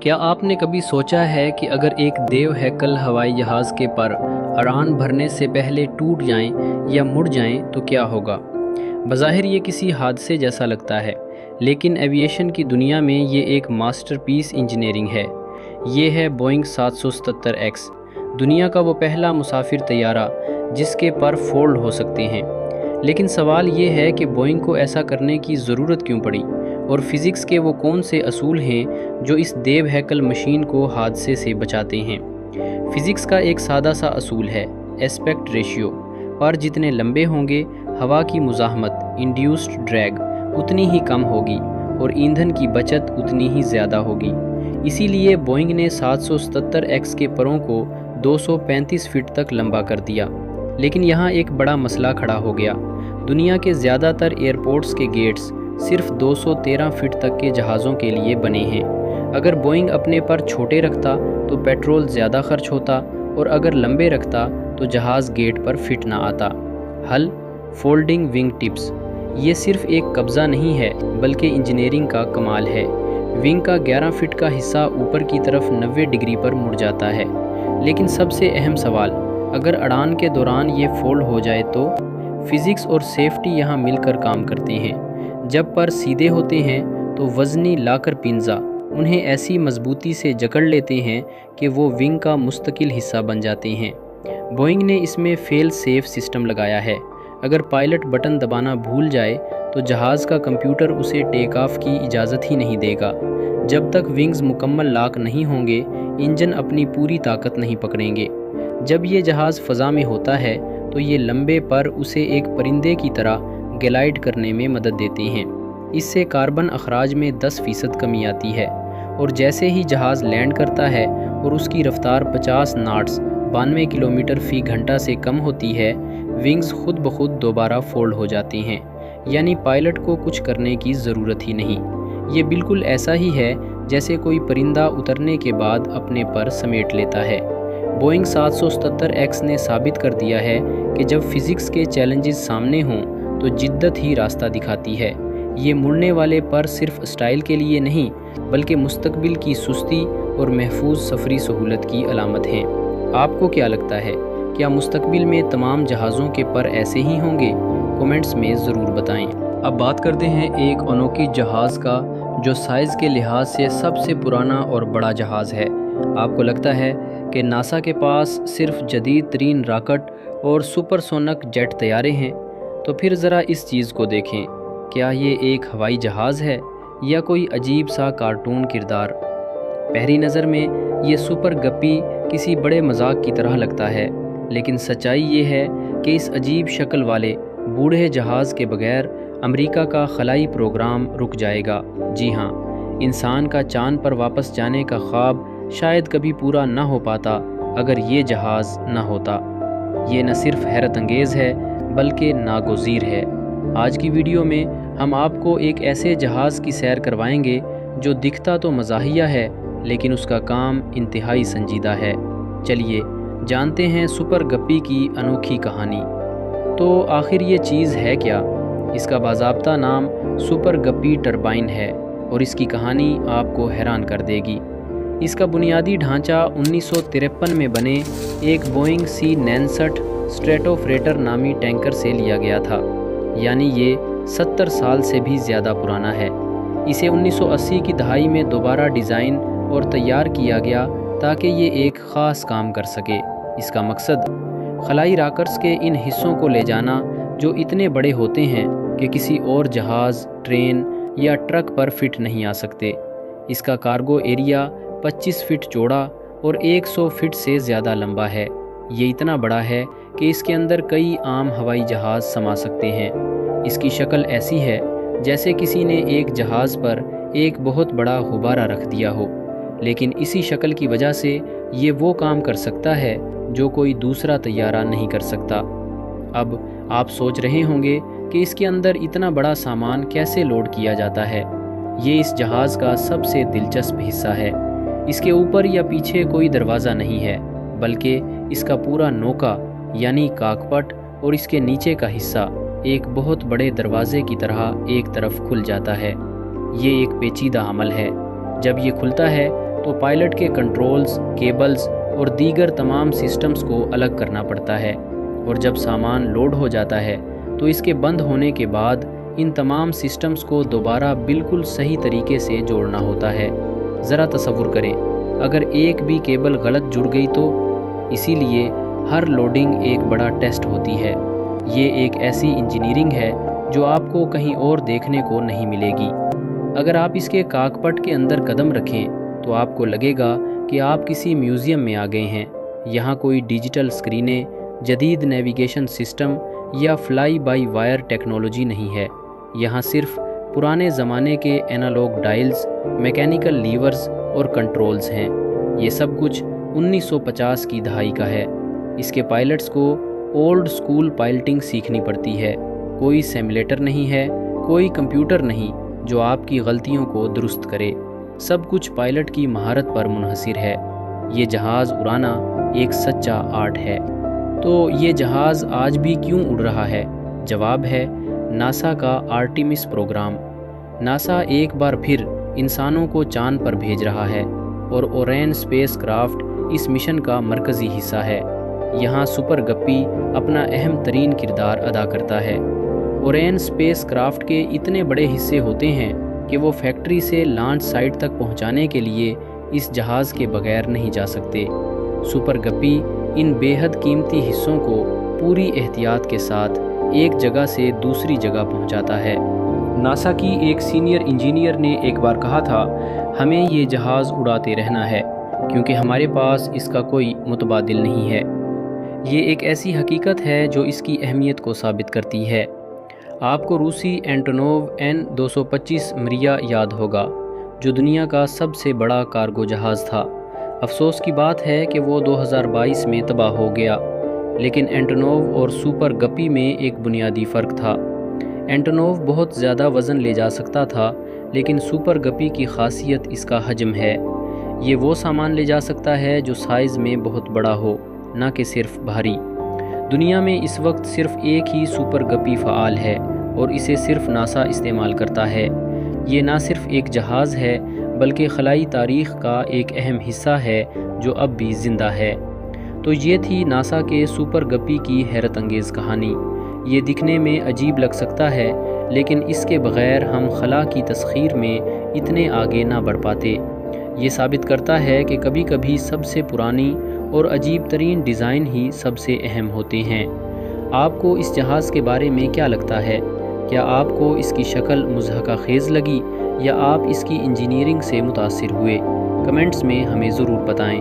क्या आपने कभी सोचा है कि अगर एक देव हैकल हवाई जहाज़ के पर उड़ान भरने से पहले टूट जाएं या मुड़ जाएं तो क्या होगा? बज़ाहिर ये किसी हादसे जैसा लगता है, लेकिन एविएशन की दुनिया में ये एक मास्टरपीस इंजीनियरिंग है। ये है बोइंग 777X, दुनिया का वो पहला मुसाफिर तैयारा जिसके पर फोल्ड हो सकते हैं। लेकिन सवाल ये है कि बोइंग को ऐसा करने की ज़रूरत क्यों पड़ी, और फ़िज़िक्स के वो कौन से असूल हैं जो इस देव हैकल मशीन को हादसे से बचाते हैं। फ़िज़िक्स का एक सादा सा असूल है, एस्पेक्ट रेशियो। पर जितने लंबे होंगे, हवा की मुज़ाहमत इंड्यूस्ड ड्रैग उतनी ही कम होगी और ईंधन की बचत उतनी ही ज़्यादा होगी। इसीलिए बोइंग ने 777X के परों को 235 फीट तक लंबा कर दिया। लेकिन यहाँ एक बड़ा मसला खड़ा हो गया। दुनिया के ज़्यादातर एयरपोर्ट्स के गेट्स सिर्फ 213 फीट तक के जहाज़ों के लिए बने हैं। अगर बोइंग अपने पर छोटे रखता तो पेट्रोल ज़्यादा खर्च होता, और अगर लंबे रखता तो जहाज़ गेट पर फिट ना आता। हल, फोल्डिंग विंग टिप्स। ये सिर्फ एक कब्ज़ा नहीं है, बल्कि इंजीनियरिंग का कमाल है। विंग का 11 फीट का हिस्सा ऊपर की तरफ 90 डिग्री पर मुड़ जाता है। लेकिन सबसे अहम सवाल, अगर उड़ान के दौरान ये फोल्ड हो जाए तो? फ़िज़िक्स और सेफ्टी यहाँ मिलकर काम करते हैं। जब पर सीधे होते हैं तो वज़नी लाकर पिंजा उन्हें ऐसी मजबूती से जकड़ लेते हैं कि वो विंग का मुस्तकिल हिस्सा बन जाते हैं। बोइंग ने इसमें फेल सेफ सिस्टम लगाया है। अगर पायलट बटन दबाना भूल जाए तो जहाज़ का कंप्यूटर उसे टेक ऑफ की इजाज़त ही नहीं देगा। जब तक विंग्स मुकम्मल लॉक नहीं होंगे, इंजन अपनी पूरी ताकत नहीं पकड़ेंगे। जब ये जहाज़ फ़ज़ा में होता है तो ये लंबे पर उसे एक परिंदे की तरह ग्लाइड करने में मदद देते हैं। इससे कार्बन अखराज में 10% कमी आती है, और जैसे ही जहाज़ लैंड करता है और उसकी रफ्तार 50 नॉट्स 92 किलोमीटर फ़ी घंटा से कम होती है, विंग्स खुद ब खुद दोबारा फोल्ड हो जाती हैं। यानी पायलट को कुछ करने की ज़रूरत ही नहीं। ये बिल्कुल ऐसा ही है जैसे कोई परिंदा उतरने के बाद अपने पर समेट लेता है। बोइंग 777X ने साबित कर दिया है कि जब फ़िज़िक्स के चैलेंजेस सामने हों तो जिद्दत ही रास्ता दिखाती है। ये मुड़ने वाले पर सिर्फ स्टाइल के लिए नहीं, बल्कि मुस्तकबिल की सुस्ती और महफूज सफरी सहूलत की अलामत हैं। आपको क्या लगता है, क्या मुस्तकबिल में तमाम जहाज़ों के पर ऐसे ही होंगे? कमेंट्स में ज़रूर बताएं। अब बात करते हैं एक अनोखी जहाज़ का जो साइज़ के लिहाज से सबसे पुराना और बड़ा जहाज़ है। आपको लगता है कि नासा के पास सिर्फ जदीद तरीन रॉकेट और सुपरसोनिक जेट तैयारे हैं? तो फिर ज़रा इस चीज़ को देखें। क्या ये एक हवाई जहाज़ है या कोई अजीब सा कार्टून किरदार? पहली नज़र में ये सुपर गप्पी किसी बड़े मजाक की तरह लगता है, लेकिन सच्चाई ये है कि इस अजीब शक्ल वाले बूढ़े जहाज़ के बगैर अमेरिका का खलाई प्रोग्राम रुक जाएगा। जी हाँ, इंसान का चाँद पर वापस जाने का ख्वाब शायद कभी पूरा ना हो पाता अगर ये जहाज़ ना होता। ये न सिर्फ हैरत अंगेज़ है, बल्कि नागुज़ीर है। आज की वीडियो में हम आपको एक ऐसे जहाज़ की सैर करवाएंगे जो दिखता तो मज़ाहिया है, लेकिन उसका काम इंतहाई संजीदा है। चलिए जानते हैं सुपर गप्पी की अनोखी कहानी। तो आखिर ये चीज़ है क्या? इसका बाज़ाब्ता नाम सुपर गप्पी टरबाइन है, और इसकी कहानी आपको हैरान कर देगी। इसका बुनियादी ढांचा 1953 में बने एक बोइंग C-69 स्ट्रेटोफ्रेटर नामी टैंकर से लिया गया था। यानी ये 70 साल से भी ज़्यादा पुराना है। इसे 1980 की दहाई में दोबारा डिज़ाइन और तैयार किया गया ताकि ये एक ख़ास काम कर सके। इसका मकसद खलाई रॉकेट्स के इन हिस्सों को ले जाना जो इतने बड़े होते हैं कि किसी और जहाज़, ट्रेन या ट्रक पर फिट नहीं आ सकते। इसका कार्गो एरिया 25 फीट चौड़ा और 100 फीट से ज़्यादा लंबा है। ये इतना बड़ा है कि इसके अंदर कई आम हवाई जहाज़ समा सकते हैं। इसकी शक्ल ऐसी है जैसे किसी ने एक जहाज़ पर एक बहुत बड़ा गुब्बारा रख दिया हो, लेकिन इसी शक्ल की वजह से ये वो काम कर सकता है जो कोई दूसरा तैयारा नहीं कर सकता। अब आप सोच रहे होंगे कि इसके अंदर इतना बड़ा सामान कैसे लोड किया जाता है। ये इस जहाज़ का सबसे दिलचस्प हिस्सा है। इसके ऊपर या पीछे कोई दरवाज़ा नहीं है, बल्कि इसका पूरा नोका यानी काकपट और इसके नीचे का हिस्सा एक बहुत बड़े दरवाजे की तरह एक तरफ खुल जाता है। ये एक पेचीदा अमल है। जब ये खुलता है तो पायलट के कंट्रोल्स, केबल्स और दीगर तमाम सिस्टम्स को अलग करना पड़ता है, और जब सामान लोड हो जाता है तो इसके बंद होने के बाद इन तमाम सिस्टम्स को दोबारा बिल्कुल सही तरीके से जोड़ना होता है। ज़रा तसव्वुर करें, अगर एक भी केबल गलत जुड़ गई तो। इसीलिए हर लोडिंग एक बड़ा टेस्ट होती है। ये एक ऐसी इंजीनियरिंग है जो आपको कहीं और देखने को नहीं मिलेगी। अगर आप इसके काकपट के अंदर कदम रखें तो आपको लगेगा कि आप किसी म्यूज़ियम में आ गए हैं। यहाँ कोई डिजिटल स्क्रीनें, जदीद नेविगेशन सिस्टम या फ्लाई बाई वायर टेक्नोलॉजी नहीं है। यहाँ सिर्फ पुराने ज़माने के एनालॉग डायल्स, मैकेनिकल लीवर्स और कंट्रोल्स हैं। ये सब कुछ 1950 की दहाई का है। इसके पायलट्स को ओल्ड स्कूल पायलटिंग सीखनी पड़ती है। कोई सिमुलेटर नहीं है, कोई कंप्यूटर नहीं जो आपकी गलतियों को दुरुस्त करे। सब कुछ पायलट की महारत पर मुनहसिर है। ये जहाज़ उड़ाना एक सच्चा आर्ट है। तो ये जहाज़ आज भी क्यों उड़ रहा है? जवाब है नासा का आर्टेमिस प्रोग्राम। नासा एक बार फिर इंसानों को चांद पर भेज रहा है और ओरेन स्पेस क्राफ्ट इस मिशन का मरकज़ी हिस्सा है। यहाँ सुपर गप्पी अपना अहम तरीन किरदार अदा करता है। ओरेन स्पेस क्राफ्ट के इतने बड़े हिस्से होते हैं कि वो फैक्ट्री से लॉन्च साइट तक पहुँचाने के लिए इस जहाज़ के बगैर नहीं जा सकते। सुपर गप्पी इन बेहद कीमती हिस्सों को पूरी एहतियात के साथ एक जगह से दूसरी जगह पहुंचाता है। नासा की एक सीनियर इंजीनियर ने एक बार कहा था, हमें ये जहाज़ उड़ाते रहना है क्योंकि हमारे पास इसका कोई मुतबादिल नहीं है। ये एक ऐसी हकीकत है जो इसकी अहमियत को साबित करती है। आपको रूसी एंटोनोव N-225 मरिया याद होगा, जो दुनिया का सबसे बड़ा कार्गो जहाज़ था। अफसोस की बात है कि वो 2022 में तबाह हो गया। लेकिन एंटोनोव और सुपर गप्पी में एक बुनियादी फ़र्क था। एंटोनोव बहुत ज़्यादा वज़न ले जा सकता था, लेकिन सुपर गप्पी की खासियत इसका हजम है। ये वो सामान ले जा सकता है जो साइज़ में बहुत बड़ा हो, ना कि सिर्फ भारी। दुनिया में इस वक्त सिर्फ एक ही सुपर गप्पी फ़आल है और इसे सिर्फ नासा इस्तेमाल करता है। ये ना सिर्फ एक जहाज़ है बल्कि खलाई तारीख़ का एक अहम हिस्सा है जो अब भी ज़िंदा है। तो ये थी नासा के सुपर गप्पी की हैरत अंगेज़ कहानी। ये दिखने में अजीब लग सकता है, लेकिन इसके बग़ैर हम खला की तस्खीर में इतने आगे ना बढ़ पाते। ये साबित करता है कि कभी कभी सबसे पुरानी और अजीब तरीन डिज़ाइन ही सबसे अहम होते हैं। आपको इस जहाज़ के बारे में क्या लगता है? क्या आपको इसकी शक्ल मुज़हका खेज़ लगी या आप इसकी इंजीनियरिंग से मुतासिर हुए? कमेंट्स में हमें ज़रूर बताएं।